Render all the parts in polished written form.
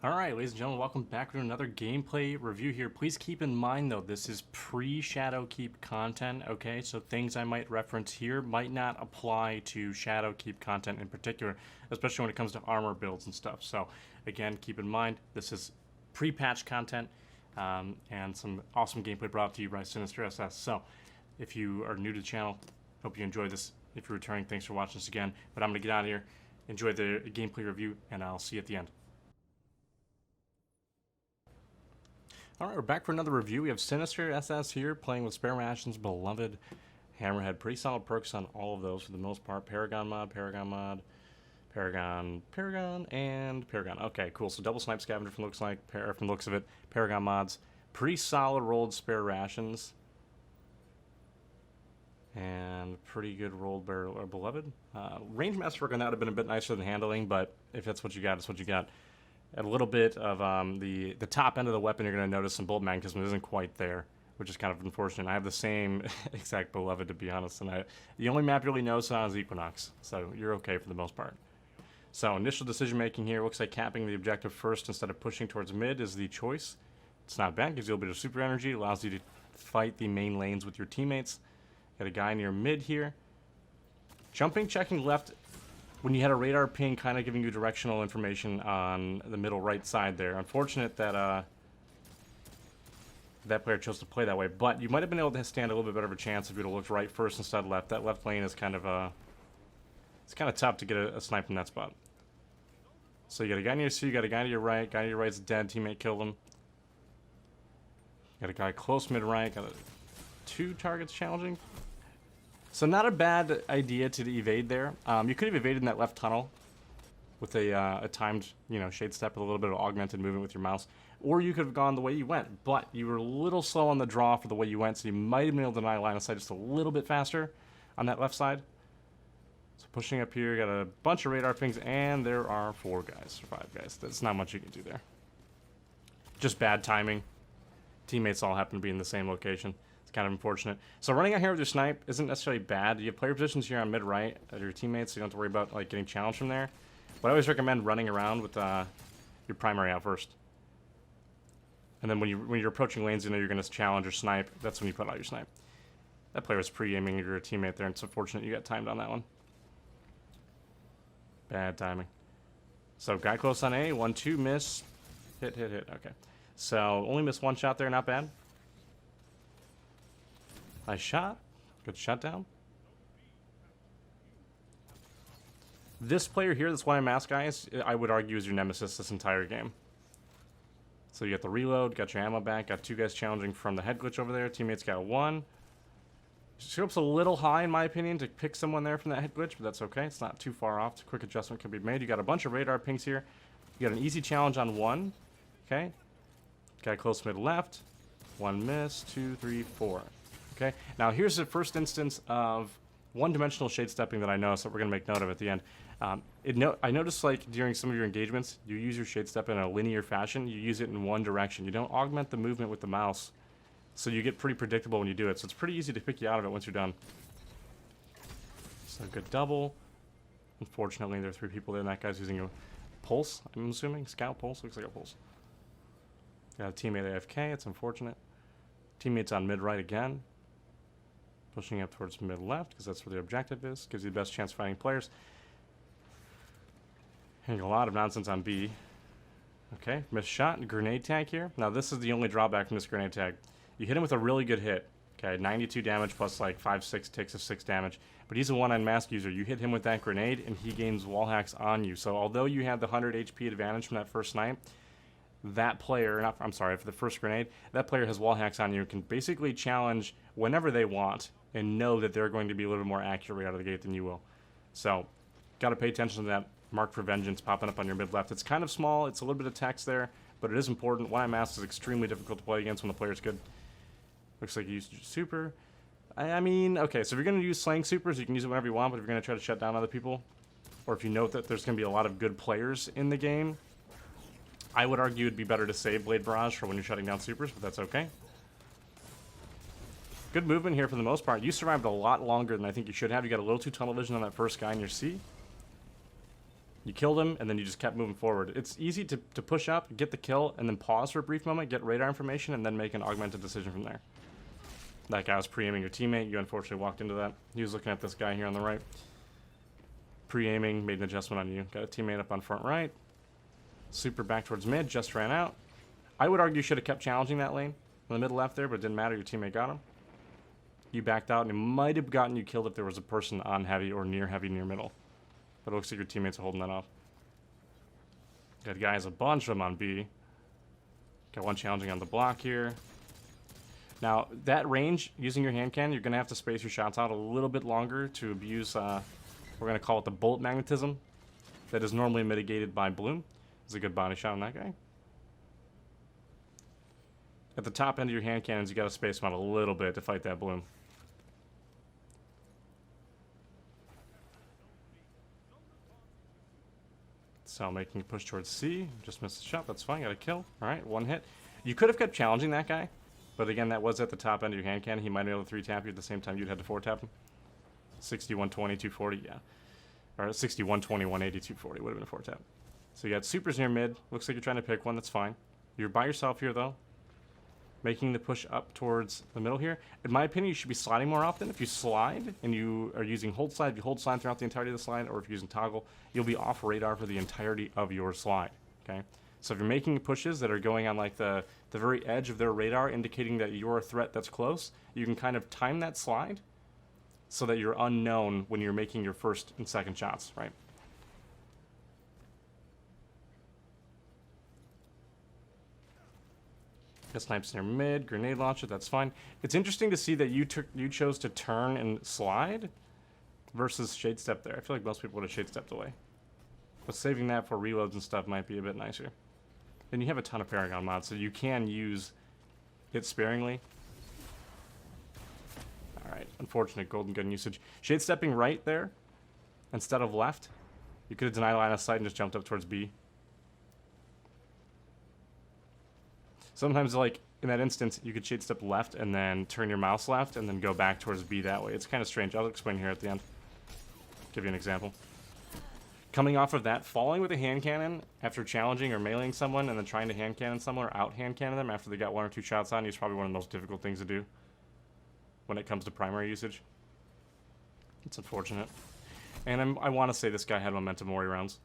Alright, ladies and gentlemen, welcome back to another gameplay review here. Please keep in mind, though, this is pre-Shadowkeep content, okay? So things I might reference here might not apply to Shadowkeep content in particular, especially when it comes to armor builds and stuff. So, again, keep in mind, this is pre-patch content and some awesome gameplay brought to you by CynisterSS. So, if you are new to the channel, hope you enjoy this. If you're returning, thanks for watching this again. But I'm going to get out of here, enjoy the gameplay review, and I'll see you at the end. Alright, we're back for another review. We have CynisterSS here, playing with Spare Ration's beloved Hammerhead. Pretty solid perks on all of those for the most part. Paragon mod, Paragon, and Paragon. Okay, cool. So double Snipe Scavenger from the looks of it. Paragon mods. Pretty solid rolled Spare Rations. And pretty good rolled Beloved. Range Masterwork on that would have been a bit nicer than handling, but if that's what you got, it's what you got. A little bit of the top end of the weapon, you're going to notice some bolt magnetism isn't quite there, which is kind of unfortunate. I have the same exact Beloved, to be honest, and the only map you really know is Equinox, so you're okay for the most part. So initial decision making here looks like capping the objective first instead of pushing towards mid is the choice. It's not bad, gives you a little bit of super energy, allows you to fight the main lanes with your teammates. Got a guy near mid here. Jumping, checking left. When you had a radar ping kind of giving you directional information on the middle right side there. Unfortunate that that player chose to play that way, but you might have been able to stand a little bit better of a chance if you'd have looked right first instead of left. That left lane is kind of it's kind of tough to get a snipe from that spot. So you got a guy near you, got a guy to your right. Guy to your right's dead. Teammate killed him. Got a guy close mid right. Got two targets challenging. So not a bad idea to evade there. You could have evaded in that left tunnel with a timed, shade step with a little bit of augmented movement with your mouse. Or you could have gone the way you went, but you were a little slow on the draw for the way you went, so you might have been able to deny line of sight just a little bit faster on that left side. So pushing up here, got a bunch of radar pings, and there are 4 guys, or 5 guys. That's not much you can do there. Just bad timing. Teammates all happen to be in the same location. Kind of unfortunate. So running out here with your snipe isn't necessarily bad. You have player positions here on mid right of your teammates, so you don't have to worry about getting challenged from there. But I always recommend running around with your primary out first. And then when you're approaching lanes, you're going to challenge or snipe. That's when you put out your snipe. That player was pre-aiming at your teammate there, and it's unfortunate you got timed on that one. Bad timing. So guy close on A, 1-2 miss, hit. Okay. So only missed 1 shot there, not bad. Nice shot. Good shutdown. This player here, this one mask guy, I would argue is your nemesis this entire game. So you got the reload, got your ammo back, got 2 guys challenging from the head glitch over there. Teammates got 1. Scope's a little high, in my opinion, to pick someone there from that head glitch, but that's okay. It's not too far off. A quick adjustment can be made. You got a bunch of radar pings here. You got an easy challenge on 1. Okay. Guy close mid left. 1 miss. 2, 3, 4. Okay, now here's the first instance of one-dimensional shade stepping that I noticed that we're going to make note of at the end. I noticed during some of your engagements, you use your shade step in a linear fashion. You use it in one direction. You don't augment the movement with the mouse, so you get pretty predictable when you do it. So it's pretty easy to pick you out of it once you're done. So good double. Unfortunately, there are 3 people there, and that guy's using a pulse, I'm assuming. Scout pulse, looks like a pulse. Got a teammate AFK, it's unfortunate. Teammates on mid right again. Pushing up towards mid-left, because that's where the objective is. Gives you the best chance of finding players. Hitting a lot of nonsense on B. Okay, missed shot. Grenade tag here. Now, this is the only drawback from this grenade tag. You hit him with a really good hit. Okay, 92 damage plus 5-6 ticks of 6 damage. But he's a one-on mask user. You hit him with that grenade, and he gains wall hacks on you. So, although you have the 100 HP advantage from that first snipe, that player, I'm sorry, for the first grenade, that player has wall hacks on you and can basically challenge whenever they want and know that they're going to be a little bit more accurate right out of the gate than you will. So, got to pay attention to that mark for vengeance popping up on your mid-left. It's kind of small, it's a little bit of text there, but it is important. One-eye mask is extremely difficult to play against when the player's good. Looks like you used super. I mean, okay, so if you're going to use slang supers, you can use it whenever you want, but if you're going to try to shut down other people, or if you know that there's going to be a lot of good players in the game, I would argue it'd be better to save Blade Barrage for when you're shutting down supers, but that's okay. Good movement here for the most part. You survived a lot longer than I think you should have. You got a little too tunnel vision on that first guy in your C. You killed him, and then you just kept moving forward. It's easy to push up, get the kill, and then pause for a brief moment, get radar information, and then make an augmented decision from there. That guy was pre-aiming your teammate. You unfortunately walked into that. He was looking at this guy here on the right. Pre-aiming, made an adjustment on you. Got a teammate up on front right. Super back towards mid, just ran out. I would argue you should have kept challenging that lane in the middle left there, but it didn't matter. Your teammate got him. You backed out, and it might have gotten you killed if there was a person on heavy or near heavy, near middle. But it looks like your teammates are holding that off. Got guys, a bunch of them on B. Got one challenging on the block here. Now, that range, using your hand cannon, you're going to have to space your shots out a little bit longer to abuse, we're going to call it the bullet magnetism that is normally mitigated by bloom. It's a good body shot on that guy. At the top end of your hand cannons, you got to space them out a little bit to fight that bloom. So making a push towards C. Just missed the shot. That's fine. Got a kill. All right, one hit. You could have kept challenging that guy. But again, that was at the top end of your hand cannon. He might be able to 3-tap you at the same time you'd had to 4-tap him. 60, 120, 240, yeah. Or 60, 120, 180, 240 would have been a 4-tap. So you got supers near mid. Looks like you're trying to pick one. That's fine. You're by yourself here, though. Making the push up towards the middle here. In my opinion, you should be sliding more often. If you slide and you are using hold slide, if you hold slide throughout the entirety of the slide, or if you're using toggle, you'll be off radar for the entirety of your slide, okay? So if you're making pushes that are going on like the very edge of their radar, indicating that you're a threat that's close, you can kind of time that slide so that you're unknown when you're making your first and second shots, right? Snipes near mid, grenade launcher, that's fine. It's interesting to see that you chose to turn and slide versus shade step there. I feel like most people would have shade stepped away. But saving that for reloads and stuff might be a bit nicer. And you have a ton of Paragon mods, so you can use it sparingly. Alright, unfortunate golden gun usage. Shade stepping right there instead of left. You could have denied line of sight and just jumped up towards B. Sometimes, like, in that instance, you could shade step left and then turn your mouse left and then go back towards B that way. It's kind of strange. I'll explain here at the end. Give you an example. Coming off of that, falling with a hand cannon after challenging or meleeing someone and then trying to hand cannon someone or out hand cannon them after they got 1 or 2 shots on you is probably one of the most difficult things to do when it comes to primary usage. It's unfortunate. And I want to say this guy had momentum Mori rounds,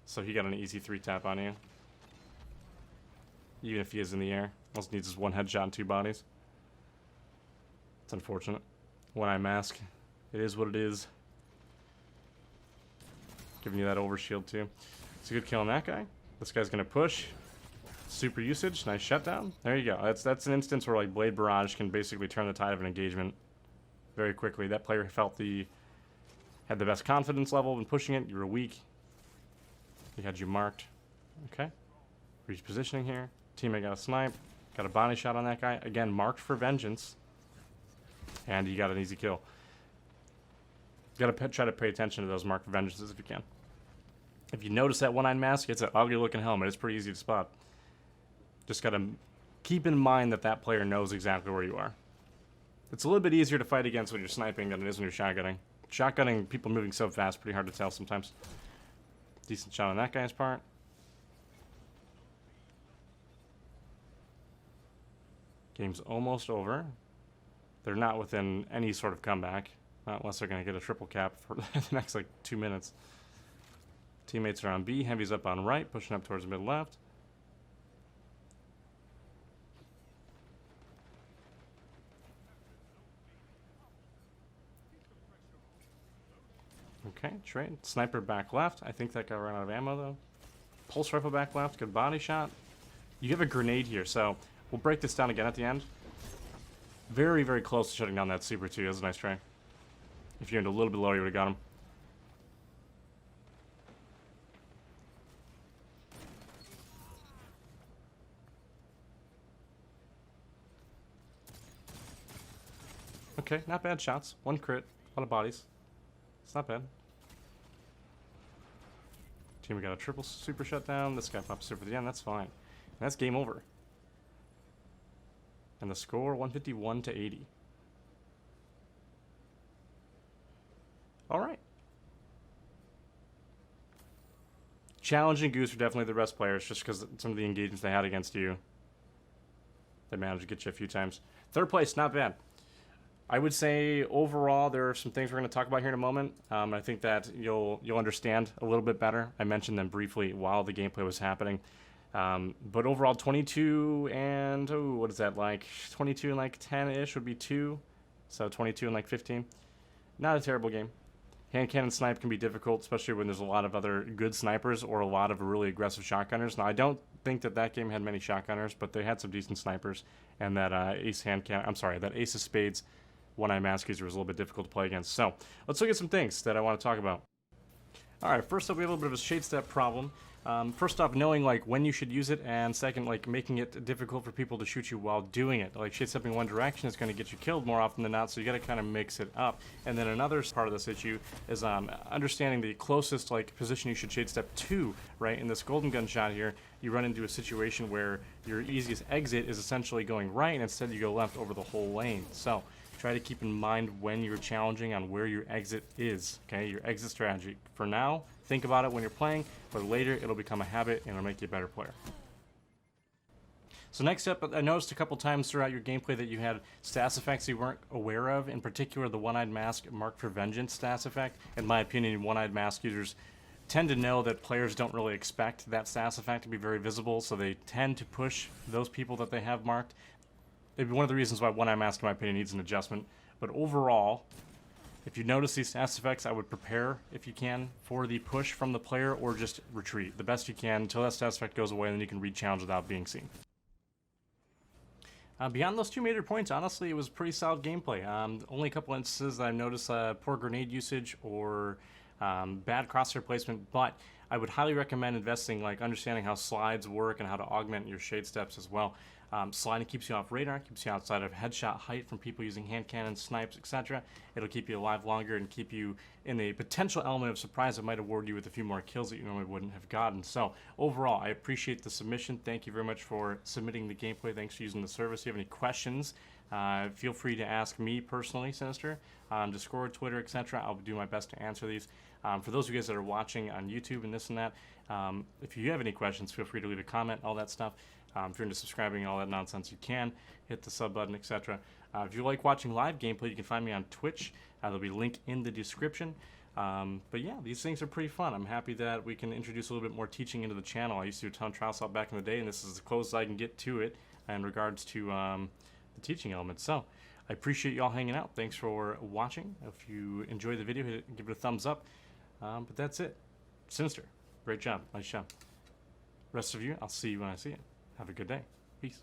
so he got an easy 3-tap on you. Even if he is in the air. All needs is 1 headshot and 2 bodies. It's unfortunate. One-eye mask. It is what it is. Giving you that overshield too. It's a good kill on that guy. This guy's gonna push. Super usage. Nice shutdown. There you go. That's an instance where like Blade Barrage can basically turn the tide of an engagement very quickly. That player had the best confidence level in pushing it. You were weak. He had you marked. Okay. Repositioning here. Teammate got a snipe. Got a body shot on that guy. Again, marked for vengeance. And you got an easy kill. You gotta try to pay attention to those marked for vengeances if you can. If you notice that one-eyed mask, it's an ugly looking helmet. It's pretty easy to spot. Just gotta keep in mind that that player knows exactly where you are. It's a little bit easier to fight against when you're sniping than it is when you're shotgunning. Shotgunning, people moving so fast, pretty hard to tell sometimes. Decent shot on that guy's part. Game's almost over. They're not within any sort of comeback. Not unless they're going to get a triple cap for the next, like, 2 minutes. Teammates are on B. Heavy's up on right, pushing up towards mid left. Okay, trade. Sniper back left. I think that guy ran out of ammo, though. Pulse rifle back left. Good body shot. You have a grenade here, so we'll break this down again at the end. Very, very close to shutting down that super, too. That was a nice try. If you aimed a little bit lower, you would have got him. Okay, not bad shots. 1 crit. A lot of bodies. It's not bad. Team, we got a triple super shutdown. This guy pops super at the end. That's fine. And that's game over. And the score, 151 to 80. All right. Challenge and Goose are definitely the best players, just because some of the engagements they had against you. They managed to get you a few times. Third place, not bad. I would say overall there are some things we're going to talk about here in a moment. I think that you'll understand a little bit better. I mentioned them briefly while the gameplay was happening. But overall 22 and, what is that, like 22 and like 10-ish would be 2. So 22 and like 15. Not a terrible game. Hand cannon snipe can be difficult, especially when there's a lot of other good snipers or a lot of really aggressive shotgunners. Now, I don't think that game had many shotgunners, but they had some decent snipers. And that that Ace of Spades one-eye mask user was a little bit difficult to play against. So let's look at some things that I want to talk about. All right, first up, we have a little bit of a shade step problem. First off, knowing like when you should use it, and second, like making it difficult for people to shoot you while doing it. Like shade stepping one direction is going to get you killed more often than not, so you got to kind of mix it up. And then another part of this issue is understanding the closest like position you should shade step to. Right, in this golden gun shot here, you run into a situation where your easiest exit is essentially going right, and instead you go left over the whole lane. So try to keep in mind when you're challenging on where your exit is, okay? Your exit strategy. For now, think about it when you're playing, but later it'll become a habit and it'll make you a better player. So next up, I noticed a couple times throughout your gameplay that you had stats effects you weren't aware of, in particular the One-Eyed Mask Mark for Vengeance stats effect. In my opinion, One-Eyed Mask users tend to know that players don't really expect that stats effect to be very visible, so they tend to push those people that they have marked. It'd be one of the reasons why One-Eye Mask, in my opinion, needs an adjustment. But overall, if you notice these stats effects, I would prepare, if you can, for the push from the player or just retreat the best you can until that stats effect goes away, and then you can re-challenge without being seen. Beyond those 2 major points, honestly, it was pretty solid gameplay. Only a couple instances that I noticed poor grenade usage or bad crosshair placement, but I would highly recommend investing, like understanding how slides work and how to augment your shade steps as well. Sliding keeps you off radar, keeps you outside of headshot height from people using hand cannons, snipes, etc. It'll keep you alive longer and keep you in a potential element of surprise that might award you with a few more kills that you normally wouldn't have gotten. So overall, I appreciate the submission. Thank you very much for submitting the gameplay. Thanks for using the service. If you have any questions, feel free to ask me personally, Cynister, on Discord, Twitter, etc. I'll do my best to answer these. For those of you guys that are watching on YouTube and this and that, if you have any questions, feel free to leave a comment, all that stuff. If you're into subscribing and all that nonsense, you can hit the sub button, etc. If you like watching live gameplay, you can find me on Twitch. There'll be a link in the description. But yeah, these things are pretty fun. I'm happy that we can introduce a little bit more teaching into the channel. I used to do a ton of trial assault back in the day, and this is as close as I can get to it in regards to the teaching elements. So I appreciate you all hanging out. Thanks for watching. If you enjoyed the video, give it a thumbs up. But that's it. Cynister, great job. Nice job. Rest of you, I'll see you when I see you. Have a good day. Peace.